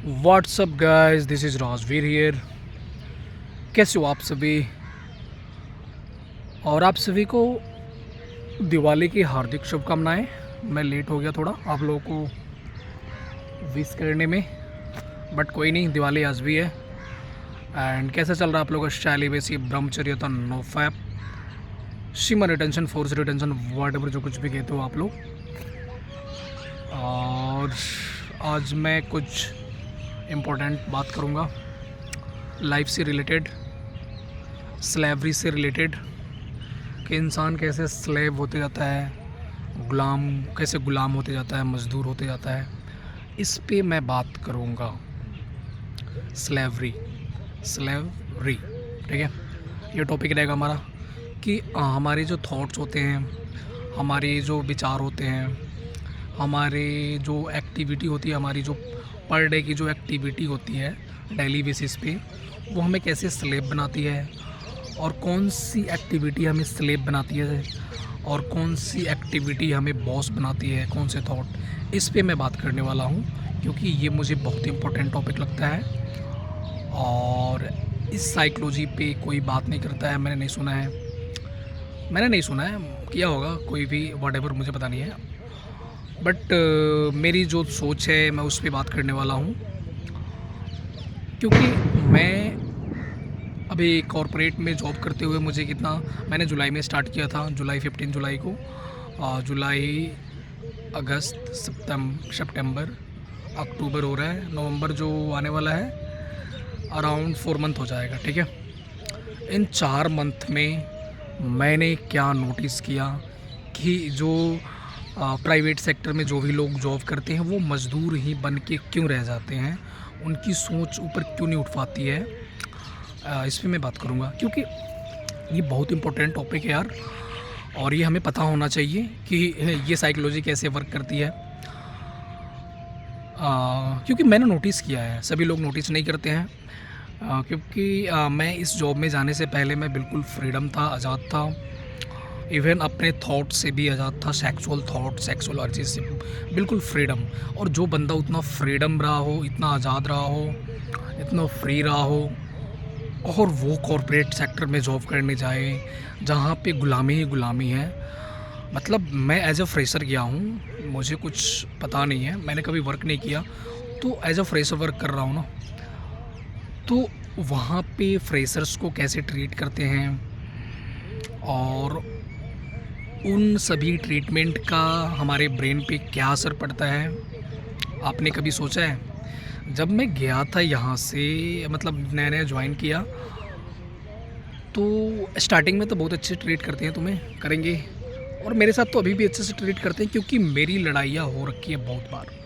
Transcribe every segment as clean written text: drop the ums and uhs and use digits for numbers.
WhatsApp guys, this is Rajveer here. कैसे हो आप सभी? और आप सभी को दिवाली की हार्दिक शुभकामनाएं। मैं लेट हो गया थोड़ा आप लोगों को विश करने में, बट कोई नहीं, दिवाली आज भी है। एंड कैसा चल रहा है आप लोगों का शैली बेसी ब्रह्मचर्यता no fap semen retention force retention whatever जो कुछ भी कहते हो आप लोग। और आज मैं कुछ इम्पोर्टेंट बात करूँगा लाइफ से रिलेटेड, स्लेवरी से रिलेटेड, कि इंसान कैसे स्लेव होते जाता है, गुलाम कैसे गुलाम होते जाता है, मज़दूर होते जाता है। इस पे मैं बात करूँगा। स्लेवरी स्लेवरी ठीक है, ये टॉपिक रहेगा हमारा कि हमारे जो थॉट्स होते हैं, हमारे जो विचार होते हैं, हमारे जो एक्टिविटी होती है, हमारी जो पर डे की जो एक्टिविटी होती है डेली बेसिस पे, वो हमें कैसे स्लेव बनाती है, और कौन सी एक्टिविटी हमें स्लेव बनाती है और कौन सी एक्टिविटी हमें बॉस बनाती है, कौन से थॉट, इस पे मैं बात करने वाला हूँ, क्योंकि ये मुझे बहुत इंपॉर्टेंट टॉपिक लगता है। और इस साइकोलॉजी पे कोई बात नहीं करता है, मैंने नहीं सुना है, किया होगा कोई भी, वॉट मुझे पता नहीं है। बट मेरी जो सोच है मैं उस पर बात करने वाला हूँ, क्योंकि मैं अभी कॉरपोरेट में जॉब करते हुए मुझे कितना, मैंने जुलाई में स्टार्ट किया था, जुलाई 15 जुलाई को। जुलाई, अगस्त, सितंबर, अक्टूबर हो रहा है, नवंबर जो आने वाला है, अराउंड 4 मंथ हो जाएगा। ठीक है, इन 4 मंथ में मैंने क्या नोटिस किया कि जो प्राइवेट सेक्टर में जो भी लोग जॉब करते हैं वो मज़दूर ही बन के क्यों रह जाते हैं, उनकी सोच ऊपर क्यों नहीं उठ पाती है। इस पर मैं बात करूँगा, क्योंकि ये बहुत इंपॉर्टेंट टॉपिक है यार, और ये हमें पता होना चाहिए कि ये साइकोलॉजी कैसे वर्क करती है। क्योंकि मैंने नोटिस किया है, सभी लोग नोटिस नहीं करते हैं। क्योंकि मैं इस जॉब में जाने से पहले मैं बिल्कुल फ्रीडम था, आज़ाद था, इवन अपने थॉट से भी आज़ाद था, सेक्सुअल थॉट, सेक्सुअल अर्जी से बिल्कुल फ्रीडम। और जो बंदा उतना फ्रीडम रहा हो, इतना आज़ाद रहा हो, इतना फ्री रहा हो, और वो कॉरपोरेट सेक्टर में जॉब करने जाए जहाँ पे गुलामी ही गुलामी है। मतलब मैं एज अ फ्रेशर गया हूँ, मुझे कुछ पता नहीं है, मैंने कभी वर्क नहीं किया, तो एज अ फ्रेशर वर्क कर रहा हूँ ना, तो वहाँ पे फ्रेशर्स को कैसे ट्रीट करते हैं और उन सभी ट्रीटमेंट का हमारे ब्रेन पे क्या असर पड़ता है, आपने कभी सोचा है? जब मैं गया था यहाँ से, मतलब नया नया ज्वाइन किया, तो स्टार्टिंग में तो बहुत अच्छे ट्रीट करते हैं, तुम्हें करेंगे, और मेरे साथ तो अभी भी अच्छे से ट्रीट करते हैं, क्योंकि मेरी लड़ाइयाँ हो रखी है बहुत बार।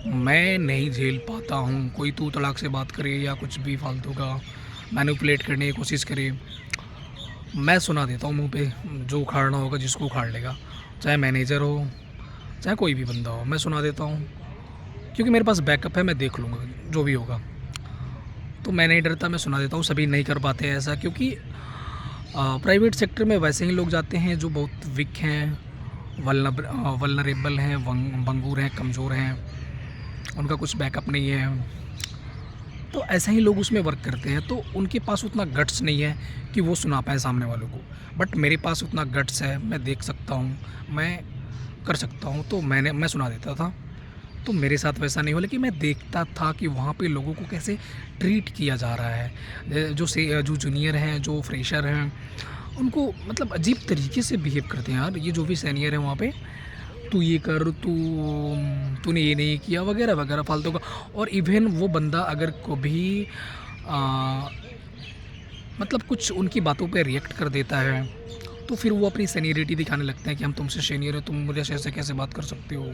मैं नहीं झेल पाता हूँ कोई तू तड़ाक से बात करे या कुछ भी फालतू का मैनिपुलेट करने की कोशिश करे, मैं सुना देता हूँ मुंह पे, जो उखाड़ना होगा जिसको उखाड़ लेगा, चाहे मैनेजर हो चाहे कोई भी बंदा हो, मैं सुना देता हूँ, क्योंकि मेरे पास बैकअप है, मैं देख लूँगा जो भी होगा। तो मैं नहीं डरता, मैं सुना देता हूँ। सभी नहीं कर पाते हैं ऐसा, क्योंकि प्राइवेट सेक्टर में वैसे ही लोग जाते हैं जो बहुत वीक हैं, वल्नरेबल हैं, भंगूर हैं, कमज़ोर हैं, उनका कुछ बैकअप नहीं है, तो ऐसे ही लोग उसमें वर्क करते हैं, तो उनके पास उतना गट्स नहीं है कि वो सुना पाए सामने वालों को। बट मेरे पास उतना गट्स है, मैं देख सकता हूँ, मैं कर सकता हूँ, तो मैं सुना देता था। तो मेरे साथ वैसा नहीं हो, लेकिन मैं देखता था कि वहाँ पे लोगों को कैसे ट्रीट किया जा रहा है, जो जूनियर हैं, जो फ्रेशर हैं, उनको मतलब अजीब तरीके से बिहेव करते हैं यार, ये जो भी सीनियर है वहाँ पे, तू ये कर, तूने ये नहीं किया, वगैरह वगैरह फालतू का। और इवन वो बंदा अगर कभी मतलब कुछ उनकी बातों पे रिएक्ट कर देता है, तो फिर वो अपनी सीनियरिटी दिखाने लगते हैं कि हम तुमसे सीनियर है, तुम मुझे ऐसे कैसे बात कर सकते हो।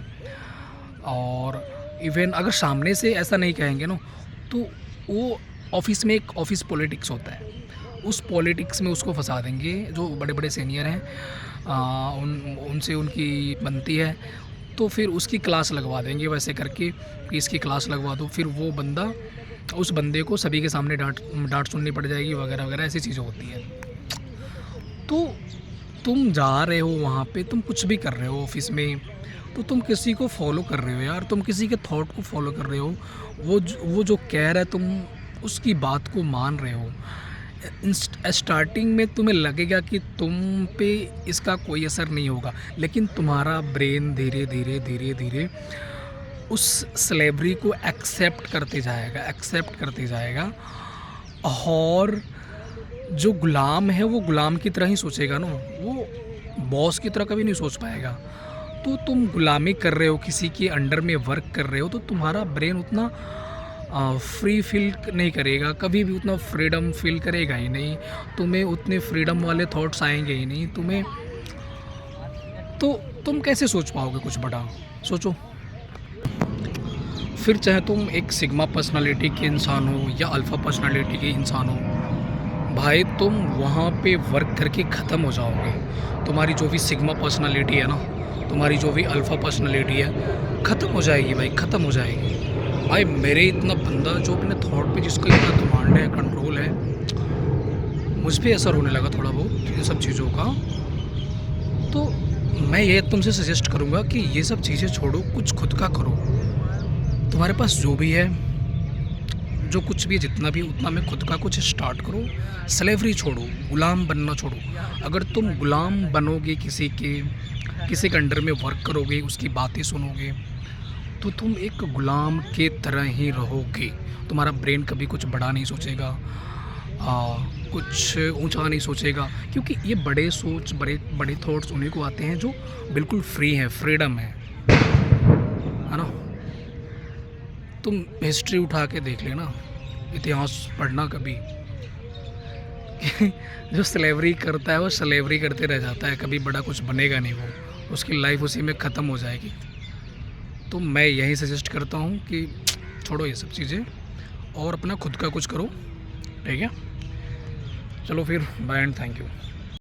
और इवन अगर सामने से ऐसा नहीं कहेंगे ना, तो वो ऑफिस में एक ऑफिस पॉलिटिक्स होता है, उस पॉलिटिक्स में उसको फंसा देंगे। जो बड़े बड़े सीनियर हैं, उनसे उनकी बनती है, तो फिर उसकी क्लास लगवा देंगे वैसे करके कि इसकी क्लास लगवा दो, फिर वो बंदा, उस बंदे को सभी के सामने डांट सुननी पड़ जाएगी, वगैरह वगैरह ऐसी चीज़ें होती हैं। तो तुम जा रहे हो वहाँ पे, तुम कुछ भी कर रहे हो ऑफिस में, तो तुम किसी को फॉलो कर रहे हो यार, तुम किसी के थॉट को फॉलो कर रहे हो। वो जो कह रहा है तुम उसकी बात को मान रहे हो। स्टार्टिंग में तुम्हें लगेगा कि तुम पे इसका कोई असर नहीं होगा, लेकिन तुम्हारा ब्रेन धीरे धीरे धीरे धीरे उस स्लेवरी को एक्सेप्ट करते जाएगा। और जो गुलाम है वो गुलाम की तरह ही सोचेगा ना, वो बॉस की तरह कभी नहीं सोच पाएगा। तो तुम गुलामी कर रहे हो, किसी के अंडर में वर्क कर रहे हो, तो तुम्हारा ब्रेन उतना फ्री फील नहीं करेगा, कभी भी उतना फ्रीडम फील करेगा ही नहीं। तुम्हें उतने फ्रीडम वाले थॉट्स आएंगे ही नहीं तुम्हें। तो तुम कैसे सोच पाओगे कुछ बड़ा? सोचो। फिर चाहे तुम एक सिग्मा पर्सनालिटी के इंसान हो या अल्फ़ा पर्सनालिटी के इंसान हो, भाई तुम वहाँ पे वर्क करके ख़त्म हो जाओगे। तुम्हारी जो भी सिग्मा पर्सनालिटी है ना, तुम्हारी जो भी अल्फ़ा पर्सनालिटी है, ख़त्म हो जाएगी भाई, ख़त्म हो जाएगी। भाई मेरे इतना बंदा जो अपने थॉट पे जिसका इतना कमांड है, कंट्रोल है, मुझ पे असर होने लगा थोड़ा बहुत ये सब चीज़ों का। तो मैं ये तुमसे सजेस्ट करूँगा कि ये सब चीज़ें छोड़ो, कुछ खुद का करो। तुम्हारे पास जो भी है, जो कुछ भी है, जितना भी, उतना में खुद का कुछ स्टार्ट करो। स्लेवरी छोड़ो, गुलाम बनना छोड़ो। अगर तुम गुलाम बनोगे, किसी के अंडर में वर्क करोगे, उसकी बातें सुनोगे, तो तुम एक गुलाम के तरह ही रहोगे। तुम्हारा ब्रेन कभी कुछ बड़ा नहीं सोचेगा, कुछ ऊंचा नहीं सोचेगा, क्योंकि ये बड़े सोच, बड़े थॉट्स उन्हीं को आते हैं जो बिल्कुल फ्री हैं, फ्रीडम है ना। तुम हिस्ट्री उठा के देख लेना, इतिहास पढ़ना कभी जो स्लेवरी करता है वो स्लेवरी करते रह जाता है, कभी बड़ा कुछ बनेगा नहीं वो, उसकी लाइफ उसी में ख़त्म हो जाएगी। तो मैं यही सजेस्ट करता हूँ कि छोड़ो ये सब चीज़ें और अपना खुद का कुछ करो, ठीक है। चलो फिर, बाय एंड थैंक यू।